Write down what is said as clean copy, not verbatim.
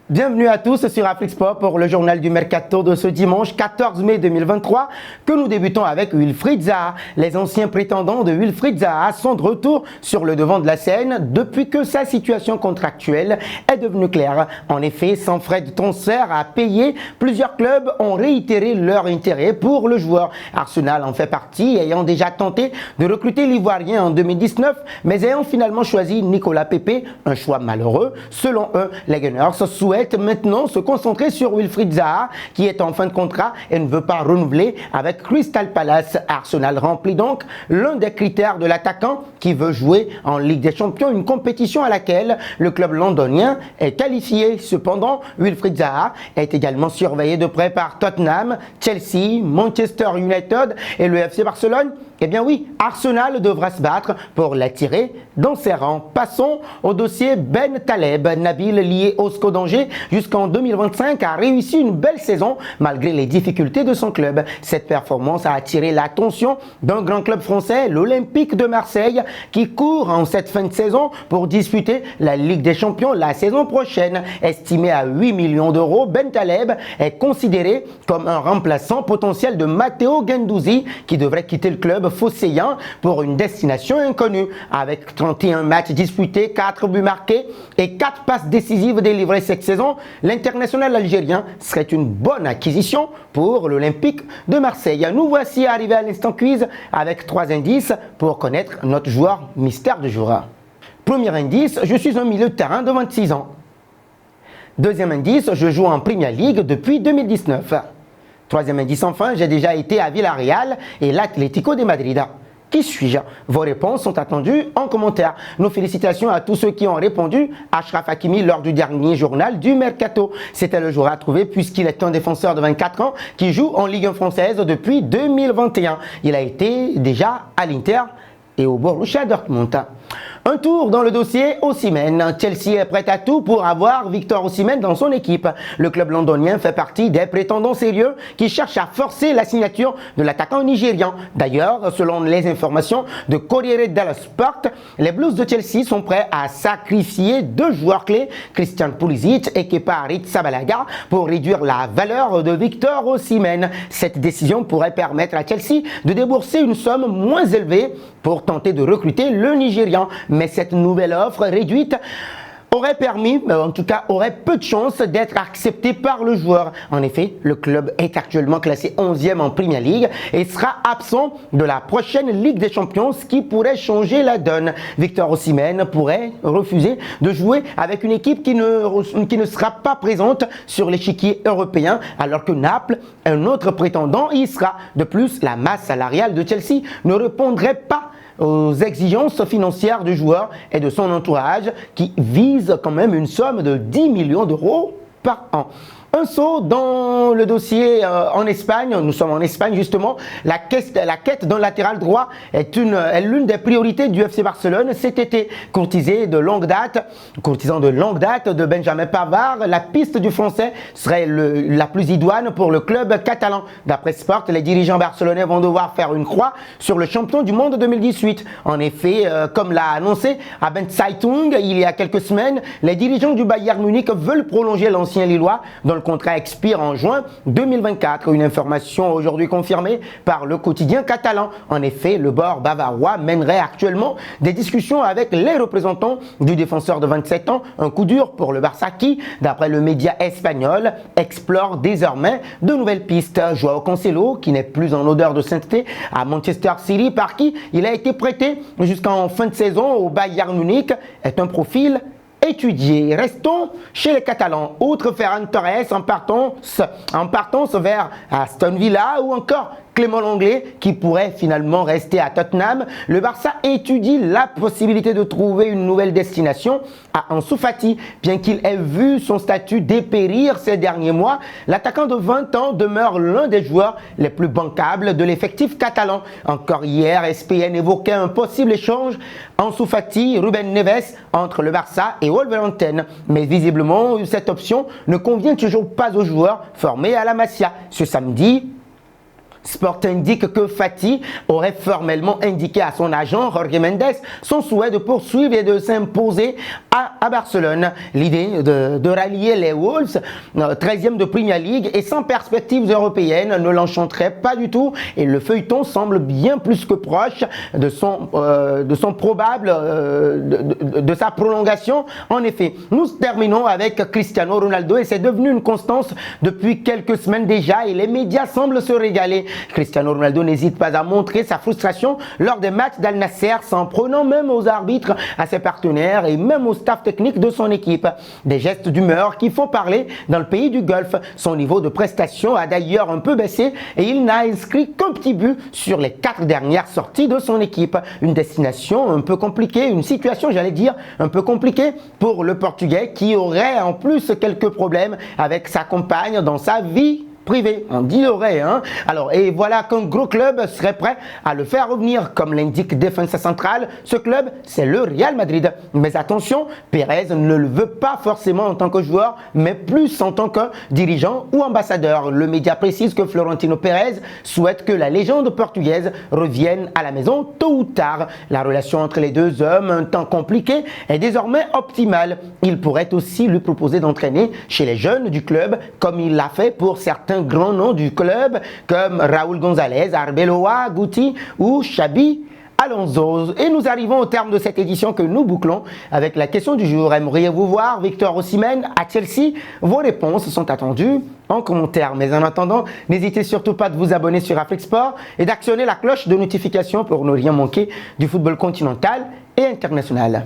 Bienvenue à tous sur Afrisport pour le journal du Mercato de ce dimanche 14 mai 2023 que nous débutons avec Wilfried Zaha. Les anciens prétendants de Wilfried Zaha sont de retour sur le devant de la scène depuis que sa situation contractuelle est devenue claire. En effet, sans frais de transfert à payer, plusieurs clubs ont réitéré leur intérêt pour le joueur. Arsenal en fait partie, ayant déjà tenté de recruter l'Ivoirien en 2019, mais ayant finalement choisi Nicolas Pepe, un choix malheureux. Selon eux, les Gunners souhaitent maintenant se concentrer sur Wilfried Zaha qui est en fin de contrat et ne veut pas renouveler avec Crystal Palace. Arsenal remplit donc l'un des critères de l'attaquant qui veut jouer en Ligue des Champions, une compétition à laquelle le club londonien est qualifié. Cependant, Wilfried Zaha est également surveillé de près par Tottenham, Chelsea, Manchester United et le FC Barcelone. Eh bien oui, Arsenal devra se battre pour l'attirer dans ses rangs. Passons au dossier Ben Taleb. Nabil, lié au SCO d'Angers jusqu'en 2025, a réussi une belle saison malgré les difficultés de son club. Cette performance a attiré l'attention d'un grand club français, l'Olympique de Marseille, qui court en cette fin de saison pour disputer la Ligue des Champions la saison prochaine. Estimé à 8 millions d'euros, Ben Taleb est considéré comme un remplaçant potentiel de Matteo Guendouzi qui devrait quitter le club phocéen pour une destination inconnue. Avec 31 matchs disputés, 4 buts marqués et 4 passes décisives délivrées cette saison, l'international algérien serait une bonne acquisition pour l'Olympique de Marseille. Nous voici arrivés à l'instant quiz avec 3 indices pour connaître notre joueur mystère du jour. Premier indice, je suis un milieu de terrain de 26 ans. Deuxième indice, je joue en Premier League depuis 2019. Troisième indice enfin, j'ai déjà été à Villarreal et l'Atlético de Madrid. Qui suis-je? Vos réponses sont attendues en commentaire. Nos félicitations à tous ceux qui ont répondu. Achraf Hakimi lors du dernier journal du Mercato. C'était le joueur à trouver puisqu'il est un défenseur de 24 ans qui joue en Ligue 1 française depuis 2021. Il a été déjà à l'Inter et au Borussia Dortmund. Un tour dans le dossier Osimhen. Chelsea est prêt à tout pour avoir Victor Osimhen dans son équipe. Le club londonien fait partie des prétendants sérieux qui cherchent à forcer la signature de l'attaquant nigérian. D'ailleurs, selon les informations de Corriere dello Sport, les Blues de Chelsea sont prêts à sacrifier 2 joueurs clés, Christian Pulisic et Kepa Arrizabalaga, pour réduire la valeur de Victor Osimhen. Cette décision pourrait permettre à Chelsea de débourser une somme moins élevée pour tenter de recruter le Nigérian. Mais cette nouvelle offre réduite aurait permis, en tout cas aurait peu de chances d'être accepté par le joueur. En effet, le club est actuellement classé 11e en Premier League et sera absent de la prochaine Ligue des Champions, ce qui pourrait changer la donne. Victor Osimhen pourrait refuser de jouer avec une équipe qui ne sera pas présente sur l'échiquier européen, alors que Naples, un autre prétendant, y sera. De plus, la masse salariale de Chelsea ne répondrait pas aux exigences financières du joueur et de son entourage qui vise quand même une somme de 10 millions d'euros par an. Un saut dans le dossier en Espagne. Nous sommes en Espagne justement. La quête d'un latéral droit est l'une des priorités du FC Barcelone cet été. Courtisant de longue date de Benjamin Pavard, la piste du français serait la plus idoine pour le club catalan. D'après Sport, les dirigeants barcelonais vont devoir faire une croix sur le champion du monde 2018. En effet, comme l'a annoncé Abend Zeitung il y a quelques semaines, les dirigeants du Bayern Munich veulent prolonger l'ancien Lillois dont le contrat expire en juin 2024. Une information aujourd'hui confirmée par le quotidien catalan. En effet, le bord bavarois mènerait actuellement des discussions avec les représentants du défenseur de 27 ans. Un coup dur pour le Barça qui, d'après le média espagnol, explore désormais de nouvelles pistes. Joao Cancelo, qui n'est plus en odeur de sainteté à Manchester City, par qui il a été prêté jusqu'en fin de saison au Bayern Munich, est un profil étudié. Restons chez les Catalans. Outre Ferran Torres en partance vers Aston Villa ou encore Clément Lenglet qui pourrait finalement rester à Tottenham, le Barça étudie la possibilité de trouver une nouvelle destination à Ansu Fati. Bien qu'il ait vu son statut dépérir ces derniers mois, l'attaquant de 20 ans demeure l'un des joueurs les plus bancables de l'effectif catalan. Encore hier, SPN évoquait un possible échange Ansu Fati, Ruben Neves entre le Barça et Wolverhampton. Mais visiblement, cette option ne convient toujours pas aux joueurs formés à la Masia. Ce samedi, Sport indique que Fati aurait formellement indiqué à son agent Jorge Mendes son souhait de poursuivre et de s'imposer à Barcelone. L'idée de rallier les Wolves, 13e de Premier League et sans perspectives européennes, ne l'enchanterait pas du tout et le feuilleton semble bien plus que proche de sa prolongation. En effet, nous terminons avec Cristiano Ronaldo et c'est devenu une constance depuis quelques semaines déjà et les médias semblent se régaler. Cristiano Ronaldo n'hésite pas à montrer sa frustration lors des matchs d'Al Nasser, s'en prenant même aux arbitres, à ses partenaires et même au staff technique de son équipe. Des gestes d'humeur qui font parler dans le pays du Golfe. Son niveau de prestation a d'ailleurs un peu baissé et il n'a inscrit qu'un petit but sur les 4 dernières sorties de son équipe. Une destination un peu compliquée, une situation, j'allais dire, un peu compliquée pour le Portugais qui aurait en plus quelques problèmes avec sa compagne dans sa vie privé, on dit aurait, hein. Alors, et voilà qu'un gros club serait prêt à le faire revenir, comme l'indique Défense Centrale. Ce club, c'est le Real Madrid. Mais attention, Pérez ne le veut pas forcément en tant que joueur, mais plus en tant que dirigeant ou ambassadeur. Le média précise que Florentino Pérez souhaite que la légende portugaise revienne à la maison tôt ou tard. La relation entre les deux hommes, un temps compliqué, est désormais optimale. Il pourrait aussi lui proposer d'entraîner chez les jeunes du club, comme il l'a fait pour certains grands noms du club comme Raúl González, Arbeloa, Guti ou Xabi Alonso. Et nous arrivons au terme de cette édition que nous bouclons avec la question du jour. Aimeriez-vous voir Victor Osimhen à Chelsea? Vos réponses sont attendues en commentaire. Mais en attendant, n'hésitez surtout pas de vous abonner sur Afrique Sport et d'actionner la cloche de notification pour ne rien manquer du football continental et international.